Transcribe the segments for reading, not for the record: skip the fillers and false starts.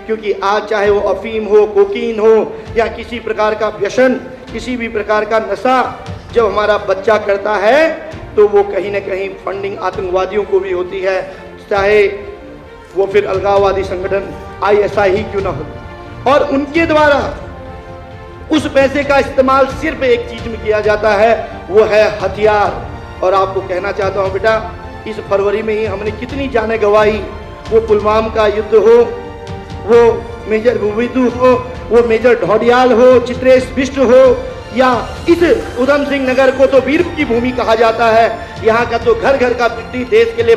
क्योंकि आज चाहे वो अफीम हो, कोकीन हो या किसी प्रकार का व्यसन, किसी भी प्रकार का नशा जब हमारा बच्चा करता है तो वो कहीं ना कहीं फंडिंग आतंकवादियों को भी होती है, चाहे वो फिर अलगाववादी संगठन ISI ही क्यों ना हो। और उनके द्वारा उस पैसे का इस्तेमाल सिर्फ एक चीज में किया जाता है, वो है हथियार। और आपको कहना चाहता हूं बेटा, इस फरवरी में ही हमने कितनी जानें गंवाई, वो पुलवामा का युद्ध हो, वो मेजर भूविदु हो, वो मेजर ढौडियाल हो, चित्रेश बिष्ट हो, या इस उधम सिंह नगर को तो वीर की भूमि कहा जाता है। यहाँ का तो घर घर का व्यक्ति देश के लिए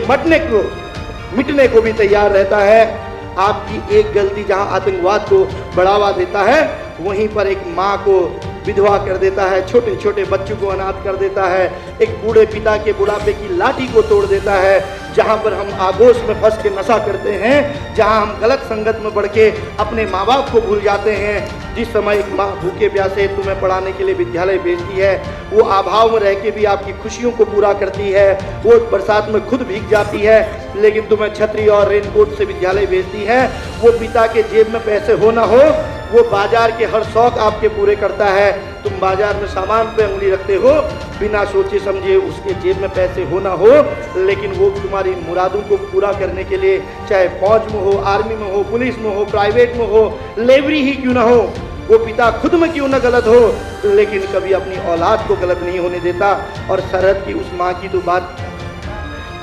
मिटने को भी तैयार रहता है। आपकी एक गलती जहाँ आतंकवाद को बढ़ावा देता है, वहीं पर एक माँ को विधवा कर देता है, छोटे छोटे बच्चों को अनाथ कर देता है, एक बूढ़े पिता के बुढ़ापे की लाठी को तोड़ देता है। जहाँ पर हम आगोश में फंस के नशा करते हैं, जहाँ हम गलत संगत में बढ़ के अपने माँ बाप को भूल जाते हैं। जिस समय एक माँ भूखे प्यासे तुम्हें पढ़ाने के लिए विद्यालय भेजती है, वो अभाव में रह के भी आपकी खुशियों को पूरा करती है, वो बरसात में खुद भीग जाती है, लेकिन तुम्हें छतरी और रेनकोट से विद्यालय भेजती है। वो पिता के जेब में पैसे हो ना हो, वो बाजार के हर शौक आपके पूरे करता है। तुम बाजार में सामान पे उंगली रखते हो, बिना सोचे समझे उसके जेब में पैसे हो ना हो, लेकिन वो तुम्हारी मुरादों को पूरा करने के लिए, चाहे फौज में हो, आर्मी में हो, पुलिस में हो, प्राइवेट में हो, लेबरी ही क्यों ना हो, वो पिता खुद में क्यों ना गलत हो, लेकिन कभी अपनी औलाद को गलत नहीं होने देता। और सरहद की उस माँ की तो बात,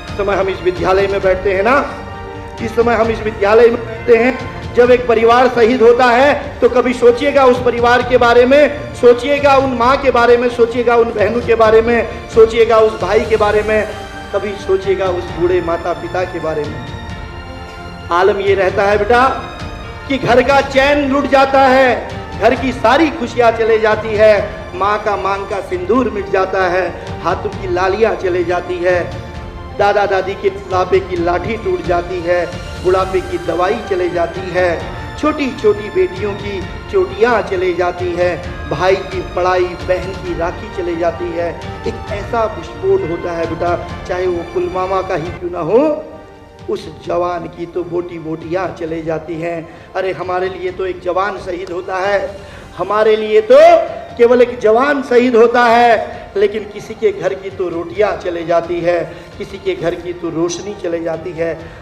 इस समय हम इस विद्यालय में बैठते हैं ना, इस समय हम इस विद्यालय में बैठते हैं, जब एक परिवार शहीद होता है तो कभी सोचिएगा उस परिवार के बारे में, सोचिएगा उन माँ के बारे में, सोचिएगा उन बहनों के बारे में, सोचिएगा उस भाई के बारे में, कभी सोचिएगा उस बूढ़े माता पिता के बारे में। आलम ये रहता है बेटा कि घर का चैन लुट जाता है, घर की सारी खुशियाँ चले जाती है, माँ का मांग का सिंदूर मिट जाता है, हाथों की लालियाँ चले जाती है, दादा दादी के बुढ़ापे की लाठी टूट जाती है, बुढ़ापे की दवाई चले जाती है, छोटी छोटी बेटियों की चोटियाँ चले जाती है, भाई की पढ़ाई, बहन की राखी चले जाती है। एक ऐसा विस्फोट होता है बेटा, चाहे वो पुलवामा का ही क्यों ना हो, उस जवान की तो बोटी बोटियाँ चले जाती हैं। अरे हमारे लिए तो एक जवान शहीद होता है, हमारे लिए तो केवल एक जवान शहीद होता है, लेकिन किसी के घर की तो रोटियां चले जाती है, किसी के घर की तो रोशनी चले जाती है।